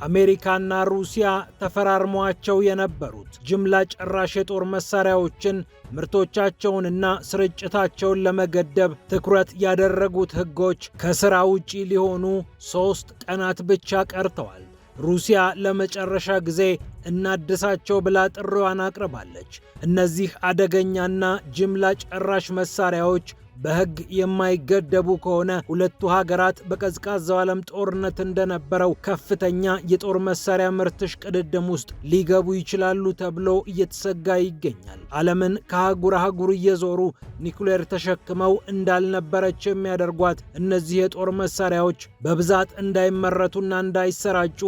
አሜሪካና ሩሲያ ተፈራርመዋቸው የነበሩት ጅምላ ጨራሽ የጦር መሳሪያዎችን ምርቶቻቸውንና ስርጭታቸውን ለመገደብ ትኩረት ያደረጉት ሕጎች ከሥራ ውጪ ሊሆኑ 3 ቀናት ብቻ ቀርተዋል። ሩሲያ ለመጨረሻ ጊዜ እናድሳቸው ብላ ጥሪዋን አቅርባለች። እነዚህ አደገኛና ጅምላ ጨራሽ መሳሪያዎች በሕግ የማይገደቡ ከሆነ ሁለቱ ሀገራት በቀዝቃዛው ዓለም ጦርነት እንደነበረው ከፍተኛ የጦር መሳሪያ ምርት እሽቅድድም ውስጥ ሊገቡ ይችላሉ ተብሎ እየተሰጋ ይገኛል። ዓለምን ከአህጉር አህጉር እየዞሩ ኒኩሌር ተሸክመው እንዳልነበረች የሚያደርጓት እነዚህ የጦር መሳሪያዎች በብዛት እንዳይመረቱና እንዳይሰራጩ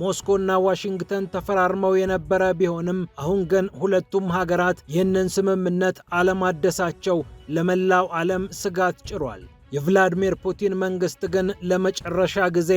ሞስኮና ዋሽንግተን ተፈራርመው የነበረ ቢሆንም አሁን ግን ሁለቱም ሀገራት ይህንን ስምምነት አለማደሳቸው ለመላው ዓለም ስጋት ጭሯል። የቭላዲሚር ፑቲን መንግስት ግን ለመጨረሻ ጊዜ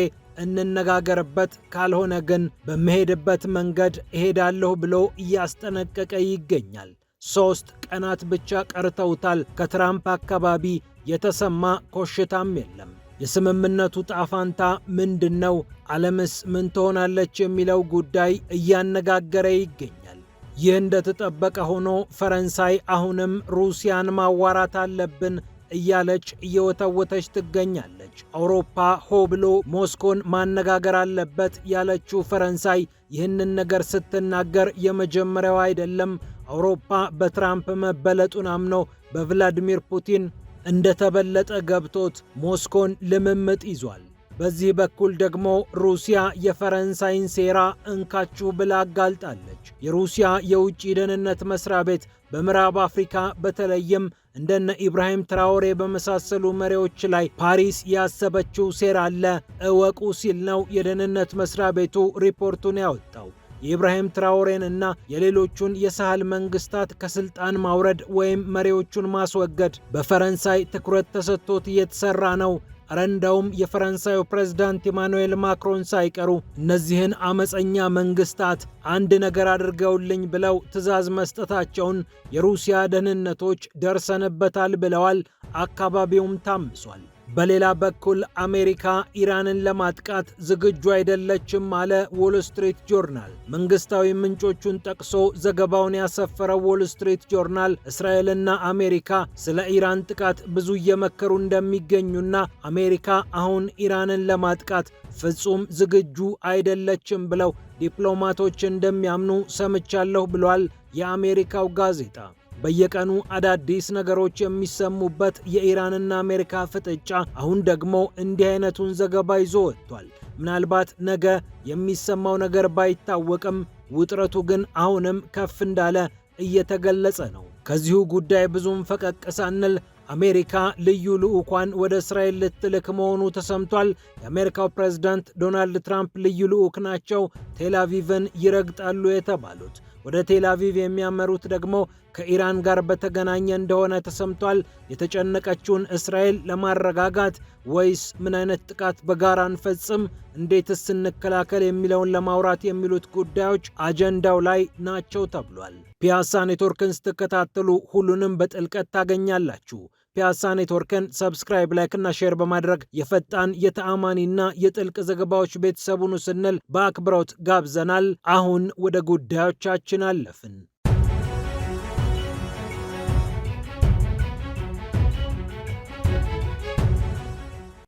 እንነጋገርበት፣ ካልሆነ ግን በመሄድበት መንገድ እሄዳለሁ ብሎ እያስጠነቀቀ ይገኛል። 3 ቀናት ብቻ ቀርተውታል። ከትራምፕ አካባቢ የተሰማ ኮሽታም የለም። የስምምነቱ ጣፋንታ ምንድነው? ዓለምስ ምን ትሆናለች? የሚለው ጉዳይ እያነጋገረ ይገኛል። ይህ እንደተጠበቀ ሆኖ ፈረንሳይ አሁንም ሩሲያን ማዋራት አለብን እያለች እየወተወተች ትገኛለች። አውሮፓ ሆ ብሎ ሞስኮን ማነጋገር አለበት ያለችው ፈረንሳይ ይህንን ነገር ስትናገር የመጀመሪያው አይደለም። አውሮፓ በትራምፕ መበለጡን አምኖ በቭላዲሚር ፑቲን እንደተበለጠ ገብቶት ሞስኮን ልምምጥ ይዟል። በዚህ በኩል ደግሞ ሩሲያ የፈረንሳይን ሴራ እንካችሁ ብላ አጋልጣለች። የሩሲያ የውጭ ደህንነት መስሪያ ቤት በምዕራብ አፍሪካ በተለይም እንደነ ኢብራሂም ትራኦሬ በመሳሰሉ መሪዎች ላይ ፓሪስ ያሰበችው ሴራ አለ እወቁ ሲል ነው የደህንነት መስሪያ ቤቱ ሪፖርቱን ያወጣው። የኢብራሂም ትራኦሬን እና የሌሎቹን የሳህል መንግስታት ከስልጣን ማውረድ ወይም መሪዎቹን ማስወገድ በፈረንሳይ ትኩረት ተሰጥቶት እየተሰራ ነው። እረ እንደውም የፈረንሳዩ ፕሬዝዳንት ኢማኑኤል ማክሮን ሳይቀሩ እነዚህን አመፀኛ መንግስታት አንድ ነገር አድርገውልኝ ብለው ትዕዛዝ መስጠታቸውን የሩሲያ ደህንነቶች ደርሰንበታል ብለዋል። አካባቢውም ታምሷል። በሌላ በኩል አሜሪካ ኢራንን ለማጥቃት ዝግጁ አይደለችም አለ ዎል ስትሪት ጆርናል። መንግስታዊ ምንጮቹን ጠቅሶ ዘገባውን ያሰፈረው ዎል ስትሪት ጆርናል እስራኤልና አሜሪካ ስለ ኢራን ጥቃት ብዙ እየመከሩ እንደሚገኙና አሜሪካ አሁን ኢራንን ለማጥቃት ፍጹም ዝግጁ አይደለችም ብለው ዲፕሎማቶች እንደሚያምኑ ሰምቻለሁ ብሏል የአሜሪካው ጋዜጣ። በየቀኑ አዳዲስ ነገሮች የሚሰሙበት የኢራንና አሜሪካ ፍጥጫ አሁን ደግሞ እንዲህ አይነቱን ዘገባ ይዞ ወጥቷል። ምናልባት ነገ የሚሰማው ነገር ባይታወቅም ውጥረቱ ግን አሁንም ከፍ እንዳለ እየተገለጸ ነው። ከዚሁ ጉዳይ ብዙም ፈቀቅ ሳንል አሜሪካ ልዩ ልዑኳን ወደ እስራኤል ልትልክ መሆኑ ተሰምቷል። የአሜሪካው ፕሬዝዳንት ዶናልድ ትራምፕ ልዩ ልዑክ ናቸው ቴልአቪቭን ይረግጣሉ የተባሉት። ወደ ቴልአቪቭ የሚያመሩት ደግሞ ከኢራን ጋር በተገናኘ እንደሆነ ተሰምቷል። የተጨነቀችውን እስራኤል ለማረጋጋት ወይስ ምን አይነት ጥቃት በጋራ እንፈጽም፣ እንዴትስ እንከላከል የሚለውን ለማውራት የሚሉት ጉዳዮች አጀንዳው ላይ ናቸው ተብሏል። ፒያሳ ኔትወርክን ስትከታተሉ ሁሉንም በጥልቀት ታገኛላችሁ። ፒያሳ ኔትወርክን ሰብስክራይብ፣ ላይክ እና ሼር በማድረግ የፈጣን የተአማኒና የጥልቅ ዘገባዎች ቤተሰቡን ስንል በአክብሮት ጋብዘናል። አሁን ወደ ጉዳዮቻችን አለፍን።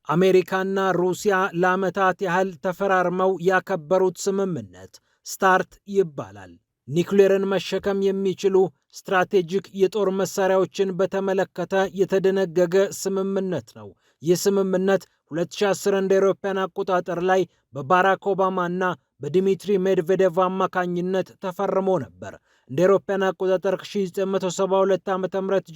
አሜሪካና ሩሲያ ለዓመታት ያህል ተፈራርመው ያከበሩት ስምምነት ስታርት ይባላል። ኒኩሌርን መሸከም የሚችሉ ስትራቴጂክ የጦር መሳሪያዎችን በተመለከተ የተደነገገ ስምምነት ነው። ይህ ስምምነት 2010 እንደ አውሮፓውያን አቆጣጠር ላይ በባራክ ኦባማ እና በዲሚትሪ ሜድቬዴቭ አማካኝነት ተፈርሞ ነበር። እንደ አውሮፓውያን አቆጣጠር ከ1972 ዓ.ም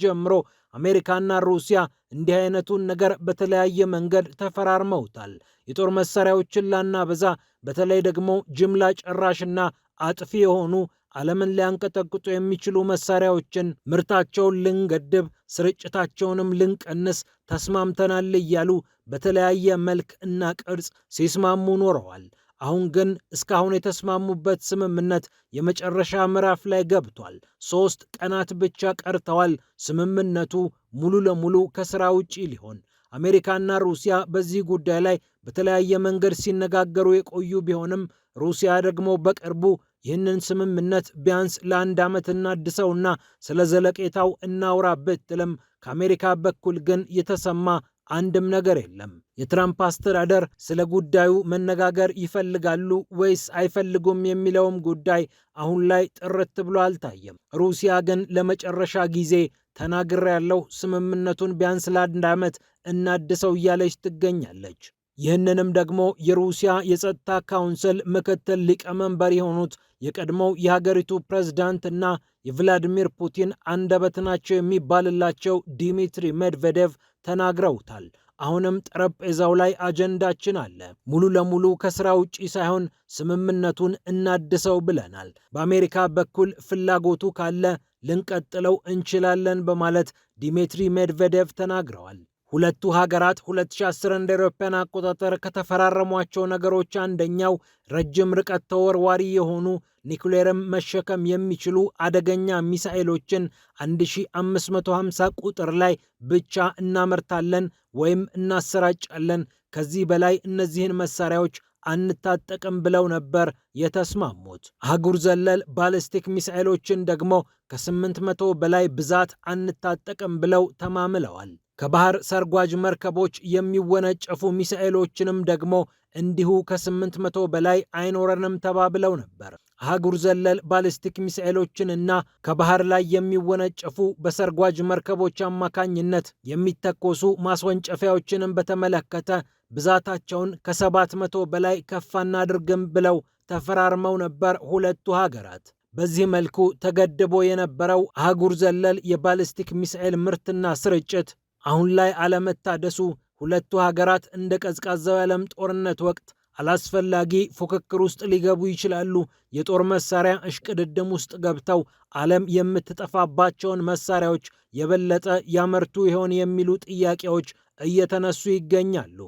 ጀምሮ አሜሪካና ሩሲያ እንዲህ አይነቱን ነገር በተለያየ መንገድ ተፈራርመውታል። የጦር መሳሪያዎችን ላናበዛ፣ በተለይ ደግሞ ጅምላ ጨራሽና አጥፊ የሆኑ ዓለምን ሊያንቀጠቅጡ የሚችሉ መሳሪያዎችን ምርታቸውን ልንገድብ፣ ስርጭታቸውንም ልንቀንስ ተስማምተናል እያሉ በተለያየ መልክ እና ቅርጽ ሲስማሙ ኖረዋል። አሁን ግን እስካሁን የተስማሙበት ስምምነት የመጨረሻ ምዕራፍ ላይ ገብቷል። 3 ቀናት ብቻ ቀርተዋል ስምምነቱ ሙሉ ለሙሉ ከስራ ውጪ ሊሆን። አሜሪካና ሩሲያ በዚህ ጉዳይ ላይ በተለያየ መንገድ ሲነጋገሩ የቆዩ ቢሆንም ሩሲያ ደግሞ በቅርቡ ይህንን ስምምነት ቢያንስ ለ1 ዓመት እናድሰውና ስለ ዘለቄታው እናውራ ብትልም ከአሜሪካ በኩል ግን የተሰማ አንድም ነገር የለም። የትራምፕ አስተዳደር ስለ ጉዳዩ መነጋገር ይፈልጋሉ ወይስ አይፈልጉም የሚለውም ጉዳይ አሁን ላይ ጥርት ብሎ አልታየም። ሩሲያ ግን ለመጨረሻ ጊዜ ተናግሬያለሁ፣ ስምምነቱን ቢያንስ ለ1 ዓመት እናድሰው እያለች ትገኛለች። ይህንንም ደግሞ የሩሲያ የጸጥታ ካውንስል ምክትል ሊቀመንበር የሆኑት የቀድሞው የሀገሪቱ ፕሬዝዳንት እና የቭላዲሚር ፑቲን አንደበት ናቸው የሚባልላቸው ዲሚትሪ ሜድቬዴቭ ተናግረውታል። አሁንም ጠረጴዛው ላይ አጀንዳችን አለ፣ ሙሉ ለሙሉ ከስራ ውጪ ሳይሆን ስምምነቱን እናድሰው ብለናል። በአሜሪካ በኩል ፍላጎቱ ካለ ልንቀጥለው እንችላለን በማለት ዲሚትሪ ሜድቬዴቭ ተናግረዋል። ሁለቱ ሀገራት 2010 እንደ አውሮፓውያን አቆጣጠር ከተፈራረሟቸው ነገሮች አንደኛው ረጅም ርቀት ተወርዋሪ የሆኑ ኒውክሌርም መሸከም የሚችሉ አደገኛ ሚሳኤሎችን 1550 ቁጥር ላይ ብቻ እናመርታለን ወይም እናሰራጫለን፣ ከዚህ በላይ እነዚህን መሳሪያዎች አንታጠቅም ብለው ነበር የተስማሙት። አህጉር ዘለል ባሊስቲክ ሚሳኤሎችን ደግሞ ከ800 በላይ ብዛት አንታጠቅም ብለው ተማምለዋል። ከባህር ሰርጓጅ መርከቦች የሚወነጨፉ ሚሳኤሎችንም ደግሞ እንዲሁ ከ800 በላይ አይኖረንም ተባብለው ነበር። አህጉር ዘለል ባሊስቲክ ሚሳኤሎችንና ከባህር ላይ የሚወነጨፉ በሰርጓጅ መርከቦች አማካኝነት የሚተኮሱ ማስወንጨፊያዎችንም በተመለከተ ብዛታቸውን ከ700 በላይ ከፍ አናድርግም ብለው ተፈራርመው ነበር ሁለቱ ሀገራት። በዚህ መልኩ ተገድቦ የነበረው አህጉር ዘለል የባሊስቲክ ሚሳኤል ምርትና ስርጭት አሁን ላይ አለመታደሱ ሁለቱ ሀገራት እንደ ቀዝቃዛው የዓለም ጦርነት ወቅት አላስፈላጊ ፉክክር ውስጥ ሊገቡ ይችላሉ፣ የጦር መሳሪያ እሽቅድድም ውስጥ ገብተው ዓለም የምትጠፋባቸውን መሳሪያዎች የበለጠ ያመርቱ ይሆን የሚሉ ጥያቄዎች እየተነሱ ይገኛሉ።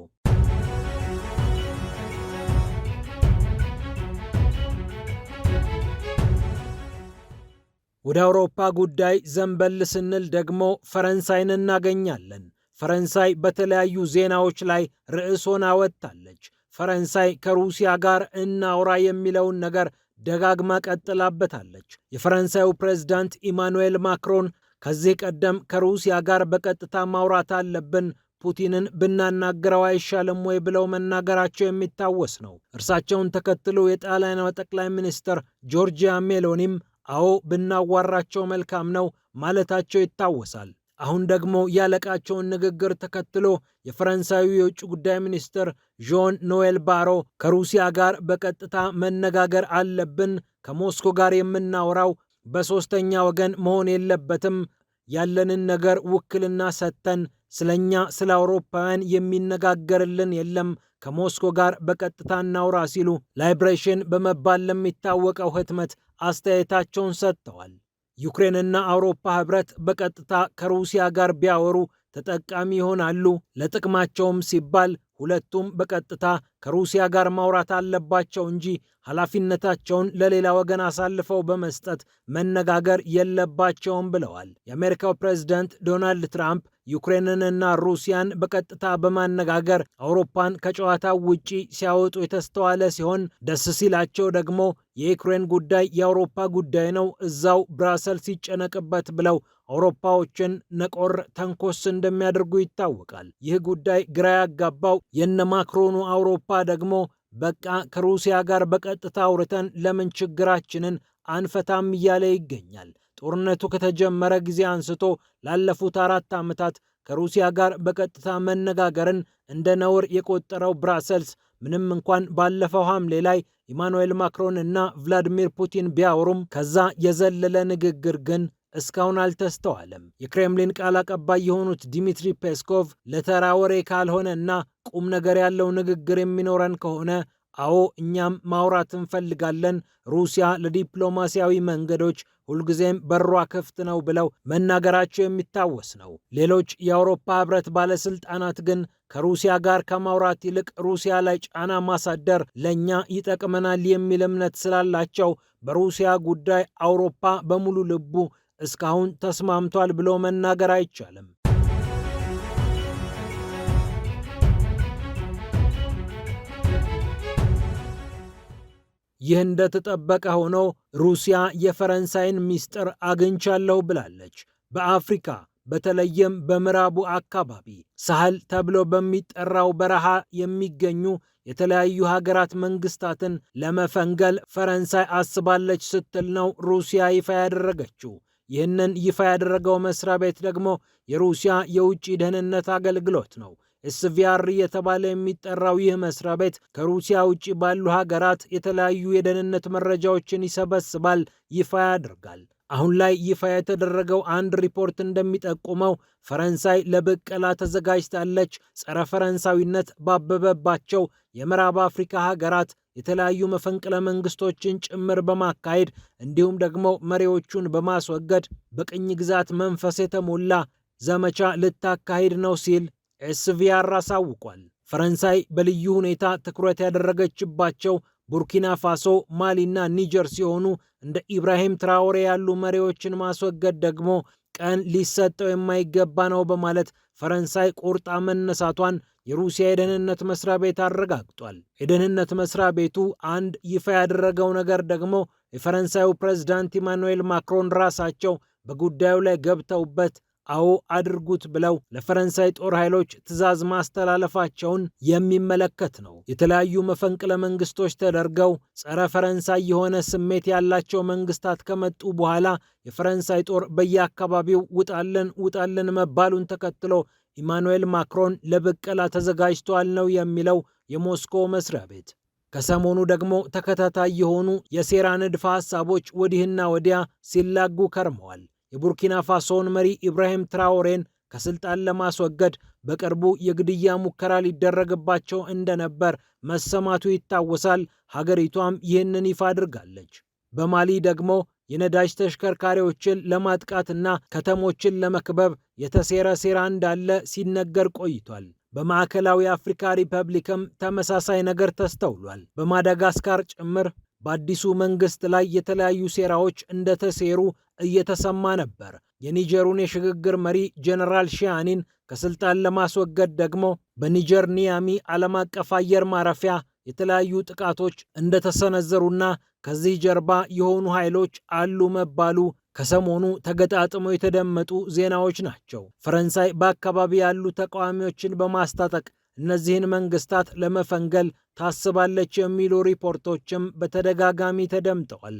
ወደ አውሮፓ ጉዳይ ዘንበል ስንል ደግሞ ፈረንሳይን እናገኛለን። ፈረንሳይ በተለያዩ ዜናዎች ላይ ርዕስ ሆና ወጥታለች። ፈረንሳይ ከሩሲያ ጋር እናውራ የሚለውን ነገር ደጋግማ ቀጥላበታለች። የፈረንሳዩ ፕሬዝዳንት ኢማኑኤል ማክሮን ከዚህ ቀደም ከሩሲያ ጋር በቀጥታ ማውራት አለብን፣ ፑቲንን ብናናግረው አይሻልም ወይ ብለው መናገራቸው የሚታወስ ነው። እርሳቸውን ተከትሎ የጣሊያኗ ጠቅላይ ሚኒስትር ጆርጂያ ሜሎኒም አዎ ብናዋራቸው መልካም ነው ማለታቸው ይታወሳል። አሁን ደግሞ ያለቃቸውን ንግግር ተከትሎ የፈረንሳዩ የውጭ ጉዳይ ሚኒስትር ዦን ኖኤል ባሮ ከሩሲያ ጋር በቀጥታ መነጋገር አለብን፣ ከሞስኮ ጋር የምናወራው በሶስተኛ ወገን መሆን የለበትም፣ ያለንን ነገር ውክልና ሰጥተን ስለኛ ስለ አውሮፓውያን የሚነጋገርልን የለም፣ ከሞስኮ ጋር በቀጥታ እናውራ ሲሉ ላይብሬሽን በመባል ለሚታወቀው ህትመት አስተያየታቸውን ሰጥተዋል። ዩክሬንና አውሮፓ ህብረት በቀጥታ ከሩሲያ ጋር ቢያወሩ ተጠቃሚ ይሆናሉ። ለጥቅማቸውም ሲባል ሁለቱም በቀጥታ ከሩሲያ ጋር ማውራት አለባቸው እንጂ ኃላፊነታቸውን ለሌላ ወገን አሳልፈው በመስጠት መነጋገር የለባቸውም ብለዋል። የአሜሪካው ፕሬዝዳንት ዶናልድ ትራምፕ ዩክሬንንና ሩሲያን በቀጥታ በማነጋገር አውሮፓን ከጨዋታው ውጪ ሲያወጡ የተስተዋለ ሲሆን ደስ ሲላቸው ደግሞ የዩክሬን ጉዳይ የአውሮፓ ጉዳይ ነው፣ እዛው ብራሰልስ ይጨነቅበት ብለው አውሮፓዎችን ነቆር ተንኮስ እንደሚያደርጉ ይታወቃል። ይህ ጉዳይ ግራ ያጋባው የነ ማክሮኑ አውሮፓ ደግሞ በቃ ከሩሲያ ጋር በቀጥታ አውርተን ለምን ችግራችንን አንፈታም እያለ ይገኛል። ጦርነቱ ከተጀመረ ጊዜ አንስቶ ላለፉት 4 ዓመታት ከሩሲያ ጋር በቀጥታ መነጋገርን እንደ ነውር የቆጠረው ብራሰልስ ምንም እንኳን ባለፈው ሐምሌ ላይ ኢማኑኤል ማክሮን እና ቭላዲሚር ፑቲን ቢያወሩም ከዛ የዘለለ ንግግር ግን እስካሁን አልተስተዋለም። የክሬምሊን ቃል አቀባይ የሆኑት ዲሚትሪ ፔስኮቭ ለተራ ወሬ ካልሆነና ቁም ነገር ያለው ንግግር የሚኖረን ከሆነ አዎ እኛም ማውራት እንፈልጋለን፣ ሩሲያ ለዲፕሎማሲያዊ መንገዶች ሁልጊዜም በሯ ክፍት ነው ብለው መናገራቸው የሚታወስ ነው። ሌሎች የአውሮፓ ህብረት ባለስልጣናት ግን ከሩሲያ ጋር ከማውራት ይልቅ ሩሲያ ላይ ጫና ማሳደር ለኛ ይጠቅመናል የሚል እምነት ስላላቸው በሩሲያ ጉዳይ አውሮፓ በሙሉ ልቡ እስካሁን ተስማምቷል ብሎ መናገር አይቻልም። ይህ እንደተጠበቀ ሆኖ ሩሲያ የፈረንሳይን ሚስጥር አግኝቻለሁ ብላለች። በአፍሪካ በተለይም በምዕራቡ አካባቢ ሳህል ተብሎ በሚጠራው በረሃ የሚገኙ የተለያዩ ሀገራት መንግስታትን ለመፈንገል ፈረንሳይ አስባለች ስትል ነው ሩሲያ ይፋ ያደረገችው። ይህንን ይፋ ያደረገው መስሪያ ቤት ደግሞ የሩሲያ የውጭ ደህንነት አገልግሎት ነው። ኤስቪአር እየተባለ የሚጠራው ይህ መስሪያ ቤት ከሩሲያ ውጭ ባሉ ሀገራት የተለያዩ የደህንነት መረጃዎችን ይሰበስባል፣ ይፋ ያደርጋል። አሁን ላይ ይፋ የተደረገው አንድ ሪፖርት እንደሚጠቁመው ፈረንሳይ ለብቀላ ተዘጋጅታለች። ጸረ ፈረንሳዊነት ባበበባቸው የምዕራብ አፍሪካ ሀገራት የተለያዩ መፈንቅለ መንግስቶችን ጭምር በማካሄድ እንዲሁም ደግሞ መሪዎቹን በማስወገድ በቅኝ ግዛት መንፈስ የተሞላ ዘመቻ ልታካሂድ ነው ሲል ኤስቪአር አሳውቋል። ፈረንሳይ በልዩ ሁኔታ ትኩረት ያደረገችባቸው ቡርኪና ፋሶ፣ ማሊና ኒጀር ሲሆኑ እንደ ኢብራሂም ትራኦሬ ያሉ መሪዎችን ማስወገድ ደግሞ ቀን ሊሰጠው የማይገባ ነው በማለት ፈረንሳይ ቆርጣ መነሳቷን የሩሲያ የደህንነት መስሪያ ቤት አረጋግጧል። የደህንነት መስሪያ ቤቱ አንድ ይፋ ያደረገው ነገር ደግሞ የፈረንሳዩ ፕሬዝዳንት ኢማኑኤል ማክሮን ራሳቸው በጉዳዩ ላይ ገብተውበት አዎ አድርጉት ብለው ለፈረንሳይ ጦር ኃይሎች ትዕዛዝ ማስተላለፋቸውን የሚመለከት ነው። የተለያዩ መፈንቅለ መንግስቶች ተደርገው ጸረ ፈረንሳይ የሆነ ስሜት ያላቸው መንግስታት ከመጡ በኋላ የፈረንሳይ ጦር በየአካባቢው ውጣልን መባሉን ተከትሎ ኢማኑኤል ማክሮን ለብቀላ ተዘጋጅቷል ነው የሚለው የሞስኮ መስሪያ ቤት። ከሰሞኑ ደግሞ ተከታታይ የሆኑ የሴራ ንድፈ ሐሳቦች ወዲህና ወዲያ ሲላጉ ከርመዋል። የቡርኪና ፋሶን መሪ ኢብራሂም ትራኦሬን ከስልጣን ለማስወገድ በቅርቡ የግድያ ሙከራ ሊደረግባቸው እንደነበር መሰማቱ ይታወሳል። ሀገሪቷም ይህንን ይፋ አድርጋለች። በማሊ ደግሞ የነዳጅ ተሽከርካሪዎችን ለማጥቃትና ከተሞችን ለመክበብ የተሴረ ሴራ እንዳለ ሲነገር ቆይቷል። በማዕከላዊ አፍሪካ ሪፐብሊክም ተመሳሳይ ነገር ተስተውሏል። በማዳጋስካር ጭምር በአዲሱ መንግስት ላይ የተለያዩ ሴራዎች እንደተሴሩ እየተሰማ ነበር። የኒጀሩን የሽግግር መሪ ጀነራል ሺያኒን ከስልጣን ለማስወገድ ደግሞ በኒጀር ኒያሚ ዓለም አቀፍ አየር ማረፊያ የተለያዩ ጥቃቶች እንደተሰነዘሩና ከዚህ ጀርባ የሆኑ ኃይሎች አሉ መባሉ ከሰሞኑ ተገጣጥመው የተደመጡ ዜናዎች ናቸው። ፈረንሳይ በአካባቢ ያሉ ተቃዋሚዎችን በማስታጠቅ እነዚህን መንግስታት ለመፈንገል ታስባለች የሚሉ ሪፖርቶችም በተደጋጋሚ ተደምጠዋል።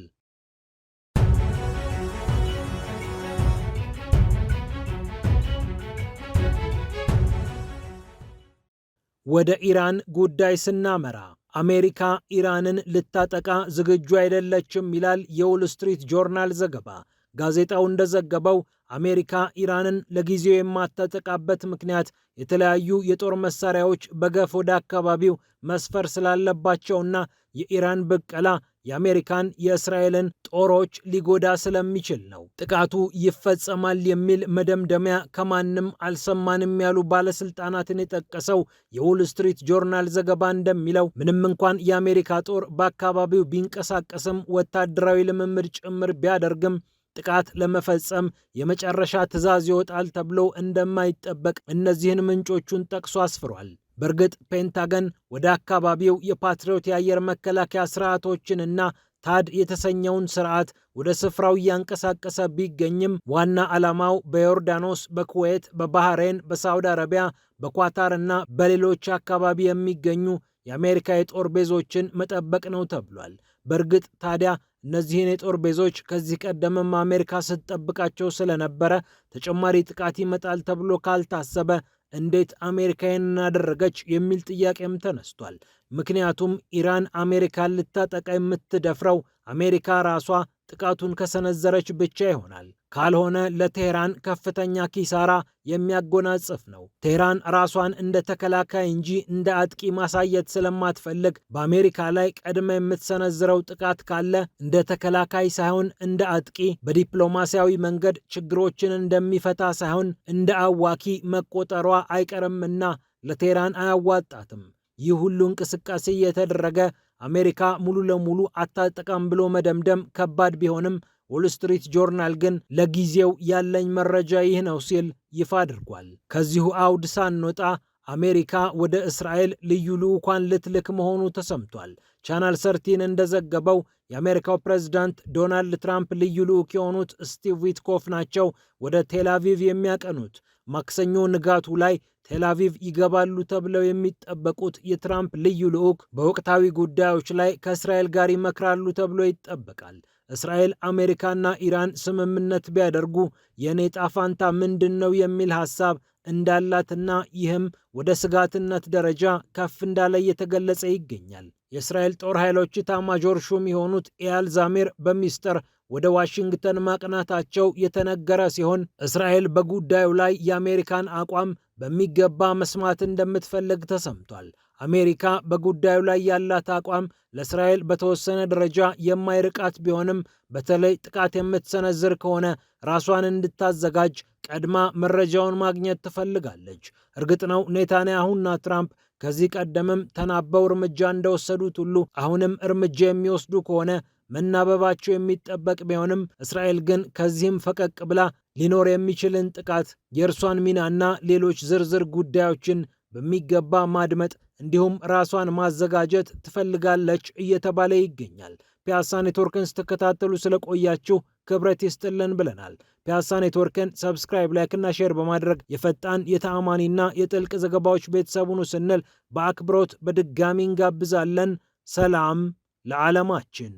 ወደ ኢራን ጉዳይ ስናመራ አሜሪካ ኢራንን ልታጠቃ ዝግጁ አይደለችም ይላል የዎል ስትሪት ጆርናል ዘገባ። ጋዜጣው እንደዘገበው አሜሪካ ኢራንን ለጊዜው የማታጠቃበት ምክንያት የተለያዩ የጦር መሳሪያዎች በገፍ ወደ አካባቢው መስፈር ስላለባቸውና የኢራን ብቀላ የአሜሪካን የእስራኤልን ጦሮች ሊጎዳ ስለሚችል ነው። ጥቃቱ ይፈጸማል የሚል መደምደሚያ ከማንም አልሰማንም ያሉ ባለስልጣናትን የጠቀሰው የዎል ስትሪት ጆርናል ዘገባ እንደሚለው ምንም እንኳን የአሜሪካ ጦር በአካባቢው ቢንቀሳቀስም ወታደራዊ ልምምድ ጭምር ቢያደርግም ጥቃት ለመፈጸም የመጨረሻ ትዕዛዝ ይወጣል ተብሎ እንደማይጠበቅ እነዚህን ምንጮቹን ጠቅሶ አስፍሯል። በእርግጥ ፔንታገን ወደ አካባቢው የፓትሪዮት የአየር መከላከያ ስርዓቶችንና ታድ የተሰኘውን ስርዓት ወደ ስፍራው እያንቀሳቀሰ ቢገኝም ዋና ዓላማው በዮርዳኖስ፣ በኩዌት፣ በባህሬን፣ በሳውዲ አረቢያ፣ በኳታር እና በሌሎች አካባቢ የሚገኙ የአሜሪካ የጦር ቤዞችን መጠበቅ ነው ተብሏል። በእርግጥ ታዲያ እነዚህን የጦር ቤዞች ከዚህ ቀደምም አሜሪካ ስትጠብቃቸው ስለነበረ ተጨማሪ ጥቃት ይመጣል ተብሎ ካልታሰበ እንዴት አሜሪካ ይህንን አደረገች የሚል ጥያቄም ተነስቷል። ምክንያቱም ኢራን አሜሪካን ልታጠቃ የምትደፍረው አሜሪካ ራሷ ጥቃቱን ከሰነዘረች ብቻ ይሆናል። ካልሆነ ለቴህራን ከፍተኛ ኪሳራ የሚያጎናጽፍ ነው። ቴህራን ራሷን እንደ ተከላካይ እንጂ እንደ አጥቂ ማሳየት ስለማትፈልግ በአሜሪካ ላይ ቀድማ የምትሰነዝረው ጥቃት ካለ እንደ ተከላካይ ሳይሆን እንደ አጥቂ በዲፕሎማሲያዊ መንገድ ችግሮችን እንደሚፈታ ሳይሆን እንደ አዋኪ መቆጠሯ አይቀርምና ለቴህራን አያዋጣትም። ይህ ሁሉ እንቅስቃሴ የተደረገ አሜሪካ ሙሉ ለሙሉ አታጠቃም ብሎ መደምደም ከባድ ቢሆንም ዎል ስትሪት ጆርናል ግን ለጊዜው ያለኝ መረጃ ይህ ነው ሲል ይፋ አድርጓል። ከዚሁ አውድ ሳንወጣ አሜሪካ ወደ እስራኤል ልዩ ልዑካን ልትልክ መሆኑ ተሰምቷል። ቻናል 13 እንደዘገበው የአሜሪካው ፕሬዝዳንት ዶናልድ ትራምፕ ልዩ ልዑክ የሆኑት ስቲቭ ዊትኮፍ ናቸው ወደ ቴልአቪቭ የሚያቀኑት። ማክሰኞ ንጋቱ ላይ ቴልአቪቭ ይገባሉ ተብለው የሚጠበቁት የትራምፕ ልዩ ልዑክ በወቅታዊ ጉዳዮች ላይ ከእስራኤል ጋር ይመክራሉ ተብሎ ይጠበቃል። እስራኤል፣ አሜሪካና ኢራን ስምምነት ቢያደርጉ የኔ ዕጣ ፈንታ ምንድነው የሚል ሐሳብ እንዳላትና ይህም ወደ ስጋትነት ደረጃ ከፍ እንዳለ እየተገለጸ ይገኛል። የእስራኤል ጦር ኃይሎች ኤታማዦር ሹም የሆኑት ኤያል ዛሚር በሚስጥር ወደ ዋሽንግተን ማቅናታቸው የተነገረ ሲሆን እስራኤል በጉዳዩ ላይ የአሜሪካን አቋም በሚገባ መስማት እንደምትፈልግ ተሰምቷል። አሜሪካ በጉዳዩ ላይ ያላት አቋም ለእስራኤል በተወሰነ ደረጃ የማይርቃት ቢሆንም በተለይ ጥቃት የምትሰነዝር ከሆነ ራሷን እንድታዘጋጅ ቀድማ መረጃውን ማግኘት ትፈልጋለች። እርግጥ ነው ኔታንያሁና ትራምፕ ከዚህ ቀደምም ተናበው እርምጃ እንደወሰዱት ሁሉ አሁንም እርምጃ የሚወስዱ ከሆነ መናበባቸው የሚጠበቅ ቢሆንም እስራኤል ግን ከዚህም ፈቀቅ ብላ ሊኖር የሚችልን ጥቃት፣ የእርሷን ሚናና ሌሎች ዝርዝር ጉዳዮችን በሚገባ ማድመጥ እንዲሁም ራሷን ማዘጋጀት ትፈልጋለች እየተባለ ይገኛል። ፒያሳ ኔትወርክን ስትከታተሉ ስለቆያችሁ ክብረት ይስጥልን ብለናል። ፒያሳ ኔትወርክን ሰብስክራይብ፣ ላይክና ሼር በማድረግ የፈጣን የተአማኒና የጥልቅ ዘገባዎች ቤተሰቡን ስንል በአክብሮት በድጋሚ እንጋብዛለን። ሰላም ለዓለማችን።